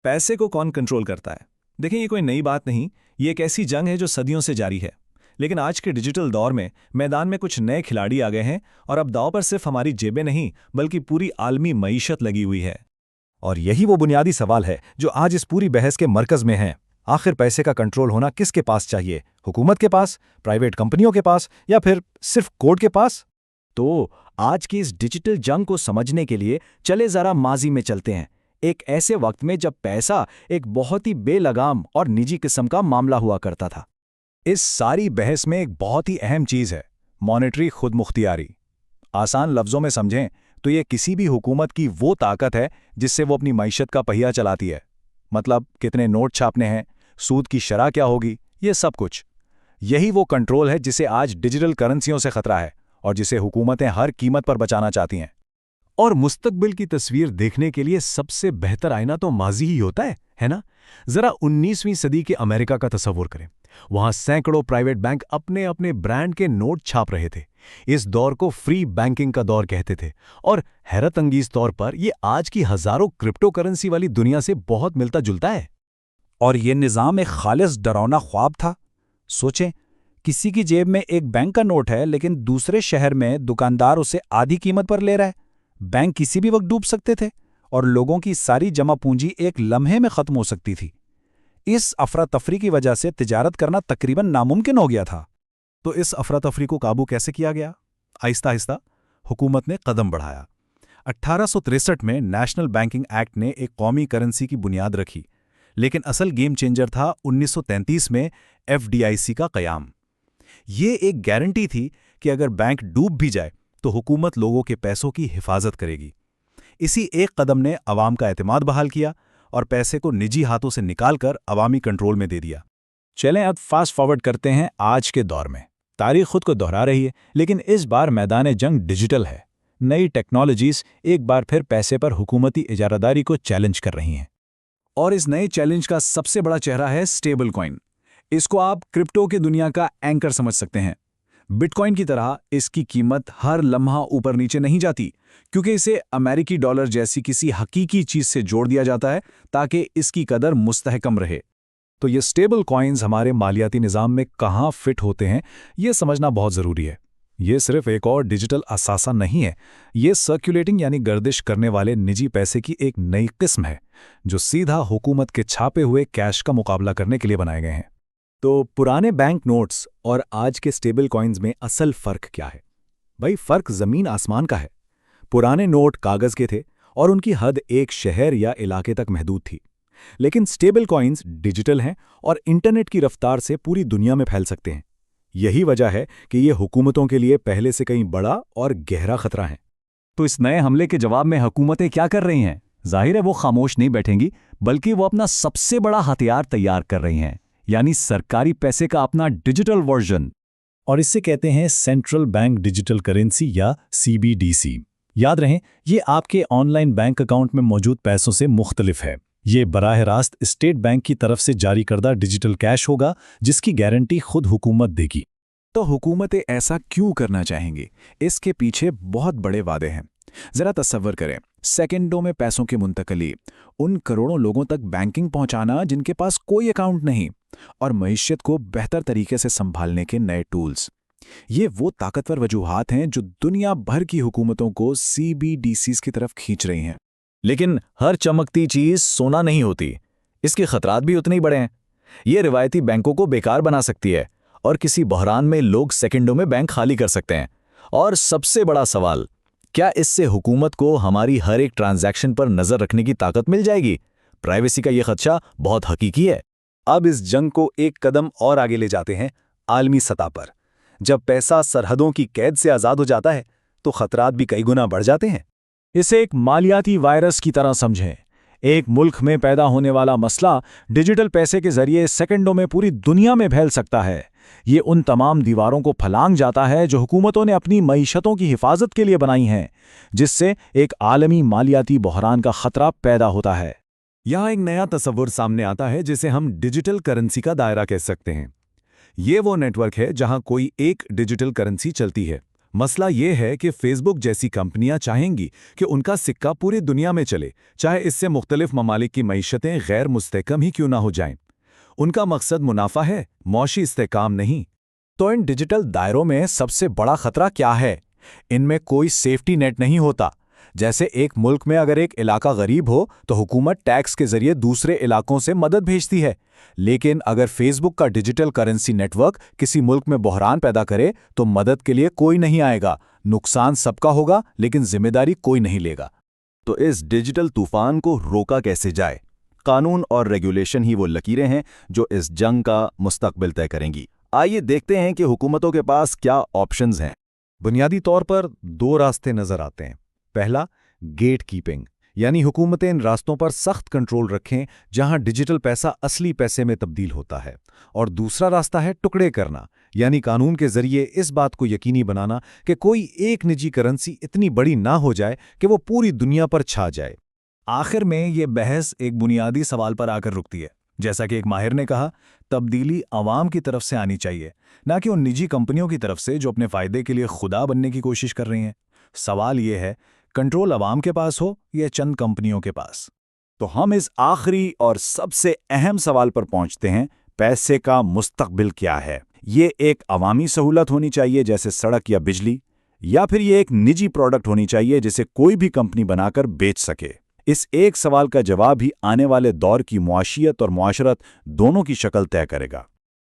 पैसे को कौन कंट्रोल करता है? देखिए, ये कोई नई बात नहीं, ये एक ऐसी जंग है जो सदियों से जारी है। लेकिन आज के डिजिटल दौर में मैदान में कुछ नए खिलाड़ी आ गए हैं और अब दांव पर सिर्फ हमारी जेबें नहीं बल्कि पूरी आलमी मईशत लगी हुई है। और यही वो बुनियादी सवाल है जो आज इस पूरी बहस के मरकज में है। आखिर पैसे का कंट्रोल होना किसके पास चाहिए? हुकूमत के पास, प्राइवेट कंपनियों के पास, या फिर सिर्फ कोर्ट के पास? तो आज की इस डिजिटल जंग को समझने के लिए चले जरा माजी में चलते हैं, एक ऐसे वक्त में जब पैसा एक बहुत ही बेलगाम और निजी किस्म का मामला हुआ करता था। इस सारी बहस में एक बहुत ही अहम चीज़ है, मॉनेटरी खुदमुख्तियारी। आसान लफ्ज़ों में समझें तो ये किसी भी हुकूमत की वो ताकत है जिससे वो अपनी मईशत का पहिया चलाती है। मतलब कितने नोट छापने हैं, सूद की शरह क्या होगी, ये सब कुछ। यही वो कंट्रोल है जिसे आज डिजिटल करेंसियों से खतरा है और जिसे हुकूमतें हर कीमत पर बचाना चाहती हैं। और मुस्तकबिल की तस्वीर देखने के लिए सबसे बेहतर आईना तो माजी ही होता है ना? जरा 19वीं सदी के अमेरिका का तसव्वुर करें। वहां सैकड़ों प्राइवेट बैंक अपने अपने ब्रांड के नोट छाप रहे थे। इस दौर को फ्री बैंकिंग का दौर कहते थे और हैरत अंगेज तौर पर यह आज की हजारों क्रिप्टो करेंसी वाली दुनिया से बहुत मिलता जुलता है। और यह निज़ाम एक खालिस डरावना ख्वाब था। सोचें, किसी की जेब में एक बैंक का नोट है लेकिन दूसरे शहर में दुकानदार उसे आधी कीमत पर ले रहा है। बैंक किसी भी वक्त डूब सकते थे और लोगों की सारी जमा पूंजी एक लम्हे में खत्म हो सकती थी। इस अफरा तफरी की वजह से तिजारत करना तकरीबन नामुमकिन हो गया था। तो इस अफरा तफरी को काबू कैसे किया गया? आहिस्ता आहिस्ता हुकूमत ने कदम बढ़ाया। 1863 में नेशनल बैंकिंग एक्ट ने एक कौमी करेंसी की बुनियाद रखी, लेकिन असल गेम चेंजर था 1933 में FDIC का क़याम। ये एक गारंटी थी कि अगर बैंक डूब भी जाए तो हुकूमत लोगों के पैसों की हिफाजत करेगी। इसी एक कदम ने अवाम का एतमाद बहाल किया और पैसे को निजी हाथों से निकालकर अवामी कंट्रोल में दे दिया। चलें अब फास्ट फॉरवर्ड करते हैं आज के दौर में। तारीख खुद को दोहरा रही है, लेकिन इस बार मैदान जंग डिजिटल है। नई टेक्नोलॉजीज एक बार फिर पैसे पर हुकूमती इजारादारी को चैलेंज कर रही हैं। और इस नए चैलेंज का सबसे बड़ा चेहरा है स्टेबल कॉइन। इसको आप क्रिप्टो की दुनिया का एंकर समझ सकते हैं। बिटकॉइन की तरह इसकी कीमत हर लम्हा ऊपर नीचे नहीं जाती, क्योंकि इसे अमेरिकी डॉलर जैसी किसी हकीकी चीज से जोड़ दिया जाता है ताकि इसकी कदर मुस्तहकम रहे। तो ये स्टेबल कॉइन्स हमारे मालियाती निज़ाम में कहाँ फिट होते हैं, ये समझना बहुत ज़रूरी है। ये सिर्फ एक और डिजिटल असासा नहीं है, ये सर्कुलेटिंग यानी गर्दिश करने वाले निजी पैसे की एक नई किस्म है जो सीधा हुकूमत के छापे हुए कैश का मुकाबला करने के लिए बनाए गए हैं। तो पुराने बैंक नोट्स और आज के स्टेबल कॉइन्स में असल फ़र्क क्या है? भाई, फ़र्क ज़मीन आसमान का है। पुराने नोट कागज़ के थे और उनकी हद एक शहर या इलाके तक महदूद थी, लेकिन स्टेबल कॉइन्स डिजिटल हैं और इंटरनेट की रफ्तार से पूरी दुनिया में फैल सकते हैं। यही वजह है कि ये हुकूमतों के लिए पहले से कहीं बड़ा और गहरा खतरा है। तो इस नए हमले के जवाब में हुकूमतें क्या कर रही हैं? जाहिर है वो खामोश नहीं बैठेंगी, बल्कि वो अपना सबसे बड़ा हथियार तैयार कर रही हैं, यानी सरकारी पैसे का अपना डिजिटल वर्जन। और इससे कहते हैं सेंट्रल बैंक डिजिटल करेंसी या CBDC। याद रहे, ये आपके ऑनलाइन बैंक अकाउंट में मौजूद पैसों से मुख्तलिफ है। ये बराह रास्त स्टेट बैंक की तरफ से जारी करदा डिजिटल कैश होगा जिसकी गारंटी खुद हुकूमत देगी। तो हुकूमतें ऐसा क्यों करना चाहेंगी? इसके पीछे बहुत बड़े वादे हैं। जरा तसव्वुर करें, सेकंडों में पैसों की मुंतकली, उन करोड़ों लोगों तक बैंकिंग पहुंचाना जिनके पास कोई अकाउंट नहीं, और मईशत को बेहतर तरीके से संभालने के नए टूल्स। ये वो ताकतवर वजूहात हैं जो दुनिया भर की हुकूमतों को CBDCs की तरफ खींच रही हैं। लेकिन हर चमकती चीज सोना नहीं होती, इसके खतरात भी उतने ही बड़े हैं। ये रिवायती बैंकों को बेकार बना सकती है और किसी बहरान में लोग सेकंडों में बैंक खाली कर सकते हैं। और सबसे बड़ा सवाल, क्या इससे हुकूमत को हमारी हर एक ट्रांजैक्शन पर नजर रखने की ताकत मिल जाएगी? प्राइवेसी का यह खदशा बहुत हकीकी है। अब इस जंग को एक कदम और आगे ले जाते हैं आलमी सतह पर। जब पैसा सरहदों की कैद से आज़ाद हो जाता है तो खतरात भी कई गुना बढ़ जाते हैं। इसे एक मालियाती वायरस की तरह समझें। एक मुल्क में पैदा होने वाला मसला डिजिटल पैसे के जरिए सेकंडों में पूरी दुनिया में फैल सकता है। ये उन तमाम दीवारों को फलांग जाता है जो हुकूमतों ने अपनी मईशतों की हिफाजत के लिए बनाई हैं, जिससे एक आलमी मालियाती बहरान का खतरा पैदा होता है। यहाँ एक नया तस्वुर सामने आता है जिसे हम डिजिटल करेंसी का दायरा कह सकते हैं। ये वो नेटवर्क है जहाँ कोई एक डिजिटल करेंसी चलती है مسئلہ یہ ہے کہ فیس بک جیسی کمپنیاں چاہیں گی کہ ان کا سکہ پوری دنیا میں چلے، چاہے اس سے مختلف ممالک کی معیشتیں غیر مستحکم ہی کیوں نہ ہو جائیں۔ ان کا مقصد منافع ہے، معاشی استحکام نہیں۔ تو ان ڈیجیٹل دائروں میں سب سے بڑا خطرہ کیا ہے؟ ان میں کوئی سیفٹی نیٹ نہیں ہوتا۔ جیسے ایک ملک میں اگر ایک علاقہ غریب ہو تو حکومت ٹیکس کے ذریعے دوسرے علاقوں سے مدد بھیجتی ہے، لیکن اگر فیس بک کا ڈیجیٹل کرنسی نیٹ ورک کسی ملک میں بحران پیدا کرے تو مدد کے لیے کوئی نہیں آئے گا، نقصان سب کا ہوگا لیکن ذمہ داری کوئی نہیں لے گا۔ تو اس ڈیجیٹل طوفان کو روکا کیسے جائے؟ قانون اور ریگولیشن ہی وہ لکیریں ہیں جو اس جنگ کا مستقبل طے کریں گی۔ آئیے دیکھتے ہیں کہ حکومتوں کے پاس کیا آپشنز ہیں۔ بنیادی طور پر دو راستے نظر آتے ہیں۔ پہلا، گیٹ کیپنگ، یعنی حکومتیں ان راستوں پر سخت کنٹرول رکھیں جہاں ڈیجیٹل پیسہ اصلی پیسے میں تبدیل ہوتا ہے، اور دوسرا راستہ ہے ٹکڑے کرنا، یعنی قانون کے ذریعے اس بات کو یقینی بنانا کہ کوئی ایک نجی کرنسی اتنی بڑی نہ ہو جائے کہ وہ پوری دنیا پر چھا جائے۔ آخر میں یہ بحث ایک بنیادی سوال پر آ کر رکتی ہے۔ جیسا کہ ایک ماہر نے کہا، تبدیلی عوام کی طرف سے آنی چاہیے، نہ کہ ان نجی کمپنیوں کی طرف سے جو اپنے فائدے کے لیے خدا بننے کی کوشش کر رہی ہیں۔ سوال یہ ہے، کنٹرول عوام کے پاس ہو یا چند کمپنیوں کے پاس؟ تو ہم اس آخری اور سب سے اہم سوال پر پہنچتے ہیں، پیسے کا مستقبل کیا ہے؟ یہ ایک عوامی سہولت ہونی چاہیے جیسے سڑک یا بجلی، یا پھر یہ ایک نجی پروڈکٹ ہونی چاہیے جسے کوئی بھی کمپنی بنا کر بیچ سکے؟ اس ایک سوال کا جواب ہی آنے والے دور کی معاشیت اور معاشرت دونوں کی شکل طے کرے گا۔